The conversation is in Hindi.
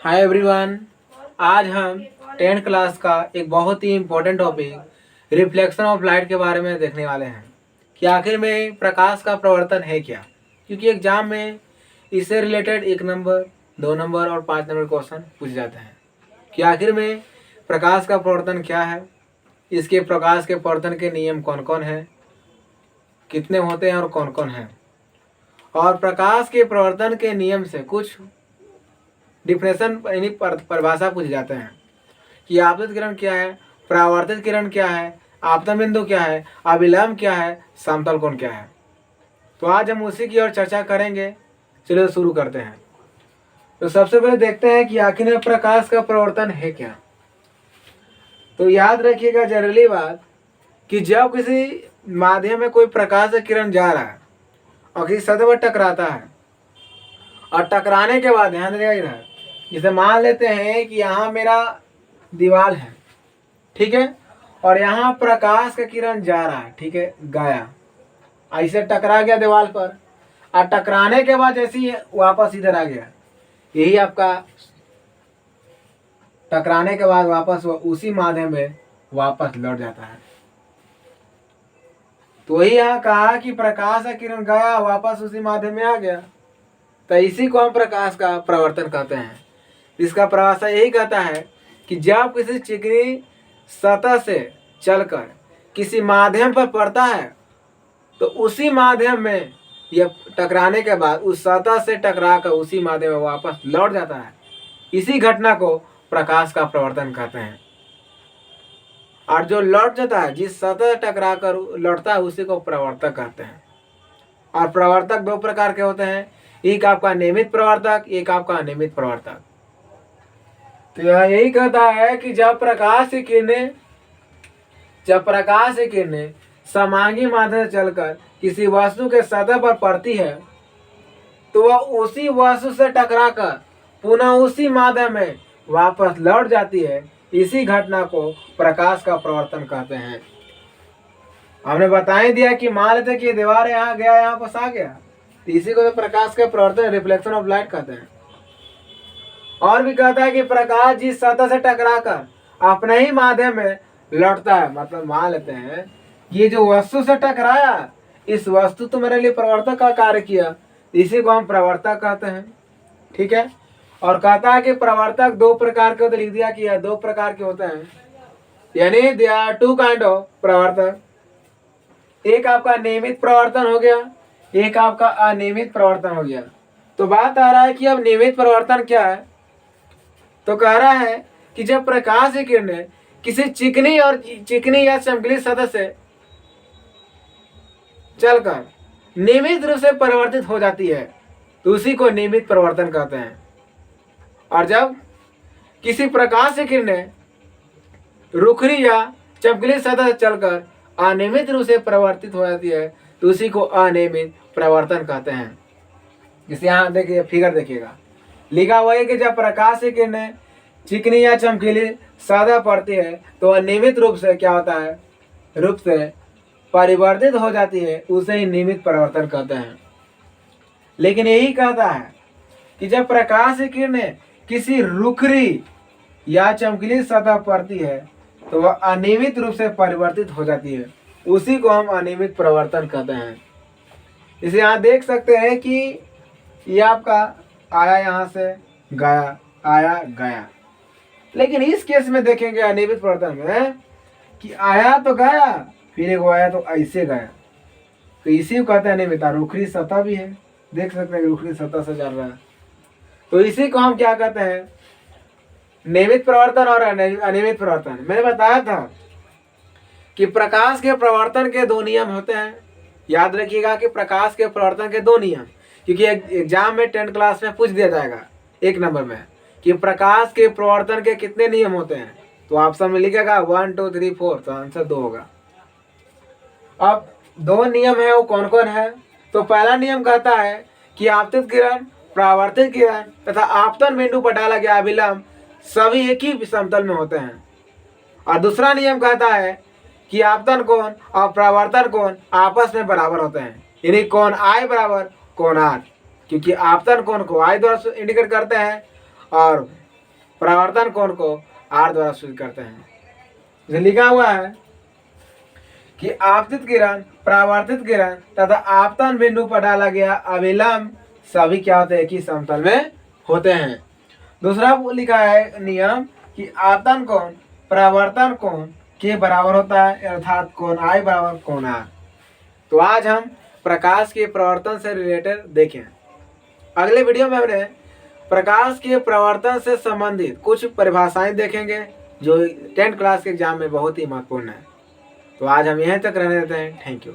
Hi everyone. आज हम 10th क्लास का एक बहुत ही important topic reflection of light के बारे में देखने वाले हैं कि आखिर में प्रकाश का प्रवर्तन है क्या। क्योंकि एग्जाम में इससे रिलेटेड 1 नंबर 2 नंबर और 5 नंबर क्वेश्चन पूछे जाते हैं कि आखिर में प्रकाश का प्रवर्तन क्या है, इसके प्रकाश के प्रवर्तन के नियम कौन कौन हैं, कितने होते हैं और कौन कौन हैं, और प्रकाश के प्रवर्तन के नियम से कुछ डिफिनेशन यानी परिभाषा पूछे जाते हैं कि आपतित किरण क्या है, परावर्तित किरण क्या है, आपतन बिंदु क्या है, अभिलंब क्या है, समतल कोण क्या है। तो आज हम उसी की ओर चर्चा करेंगे। चलिए शुरू करते हैं। तो सबसे पहले देखते हैं कि आखिर में प्रकाश का प्रवर्तन है क्या। तो याद रखिएगा जनरली बात कि जब किसी माध्यम में कोई प्रकाश का किरण जा रहा है और किसी सतह पर टकराता है और टकराने के बाद ध्यान रखिएगा इधर, जैसे मान लेते हैं कि यहाँ मेरा दीवार है, ठीक है, और यहाँ प्रकाश का किरण जा रहा है, ठीक है, गया ऐसे टकरा गया दीवार पर और टकराने के बाद जैसे ही वापस इधर आ गया, यही आपका टकराने के बाद वापस उसी माध्यम में वापस लौट जाता है। तो वही यहाँ कहा कि प्रकाश का किरण गया वापस उसी माध्यम में आ गया, तो इसी को हम प्रकाश का प्रवर्तन कहते हैं। इसका परिभाषा यही कहता है कि जब किसी चिकनी सतह से चलकर किसी माध्यम पर पड़ता है तो उसी माध्यम में यह टकराने के बाद उस सतह से टकराकर उसी माध्यम में वापस लौट जाता है। इसी घटना को प्रकाश का प्रवर्तन कहते हैं। और जो लौट जाता है, जिस सतह टकराकर लौटता है, उसी को प्रवर्तक कहते हैं। और प्रवर्तक 2 प्रकार के होते हैं, एक आपका नियमित प्रवर्तक, एक आपका अनियमित प्रवर्तक। तो यह यही कहता है कि जब प्रकाश की किरणें समांगी माध्यम से चलकर किसी वस्तु के सतह पर पड़ती है तो वह उसी वस्तु से टकराकर पुनः उसी माध्यम में वापस लौट जाती है। इसी घटना को प्रकाश का प्रवर्तन कहते हैं। हमने बता ही दिया कि मान लेते कि दीवार यहाँ गया, यहाँ पास आ गया, तो इसी को प्रकाश का प्रवर्तन रिफ्लेक्शन ऑफ लाइट कहते हैं। और भी कहता है कि प्रकाश जिस सतह से टकराकर अपने ही माध्यम में लौटता है, मतलब मान लेते हैं ये जो वस्तु से टकराया, इस वस्तु तो मेरे लिए प्रवर्तक का कार्य किया, इसी को हम प्रवर्तक कहते हैं, ठीक है। और कहता है कि प्रवर्तक 2 प्रकार के होते, लिख दिया कि 2 प्रकार के होते हैं, यानी दे आर 2 काइंड ऑफ प्रवर्तक। एक आपका नियमित प्रवर्तन हो गया, एक आपका अनियमित प्रवर्तन हो गया। तो बात आ रहा है कि अब नियमित प्रवर्तन क्या है। तो कह रहा है कि जब प्रकाश की किरणें किसी चिकनी या चमकीली सतह से चलकर नियमित रूप से परिवर्तित हो जाती है तो उसी को नियमित प्रवर्तन कहते हैं। और जब किसी प्रकाश की किरणें रुखरी या चमकीली सतह से चलकर अनियमित रूप से परिवर्तित हो जाती है तो उसी को अनियमित प्रवर्तन कहते हैं। जैसे यहाँ देखिए, फिगर देखिएगा, लिखा हुआ है कि जब प्रकाश की किरणें चिकनी या चमकीली सतह पड़ती है तो अनियमित रूप से क्या होता है, रूप से परिवर्तित हो जाती है, उसे ही नियमित परिवर्तन कहते हैं। लेकिन यही कहता है कि जब प्रकाश की किरणें किसी रुखरी या चमकीली सतह पड़ती है तो वह अनियमित रूप से परिवर्तित हो जाती है, उसी को हम अनियमित प्रवर्तन कहते हैं। इसे यहाँ देख सकते हैं कि ये आपका आया, यहाँ से गया, आया गया। लेकिन इस केस में देखेंगे अनियमित प्रवर्तन में कि आया तो गया, फिर एक आया तो ऐसे गया, तो इसी को कहते हैं अनियमित। रुखरी सतह भी है, देख सकते हैं रुखरी सतह से चल रहा है, तो इसी को हम क्या कहते हैं, नियमित प्रवर्तन और अनियमित प्रवर्तन। मैंने बताया था कि प्रकाश के प्रवर्तन के 2 नियम होते हैं। याद रखिएगा कि प्रकाश के प्रवर्तन के 2 नियम, क्योंकि एग्जाम में 10th क्लास में पूछ दिया जाएगा 1 नंबर में कि प्रकाश के प्रवर्तन के कितने नियम होते हैं। तो ऑप्शन में लिखेगा 1 2 3 4, तो आंसर 2 होगा। अब 2 नियम है, वो कौन कौन है। तो पहला नियम कहता है कि आपतित किरण, परावर्तित किरण तथा आपतन बिंदु पर डाला गया अभिलंब सभी एक ही समतल में होते हैं। और दूसरा नियम कहता है कि आपतन कोण और परावर्तन कोण आपस में बराबर होते हैं, यानी कोण I बराबर कोण R, क्योंकि आपतन कोण को I द्वारा इंडिकेट करते हैं और परावर्तन कोण को R द्वारा सूचित करते हैं। जो लिखा हुआ है कि आपतित किरण, परावर्तित किरण तथा आपतन बिंदु पर डाला गया अभिलंब सभी क्या होते हैं, एक ही समतल में होते हैं। दूसरा लिखा है नियम कि आपतन कोण परावर्तन कोण के बराबर होता है, अर्थात कोण I बराबर कोण R। तो आज हम प्रकाश के प्रवर्तन से रिलेटेड देखें। अगले वीडियो में हमने प्रकाश के प्रवर्तन से संबंधित कुछ परिभाषाएं देखेंगे जो 10th क्लास के एग्जाम में बहुत ही महत्वपूर्ण है। तो आज हम यहीं तक रहने देते हैं। Thank you.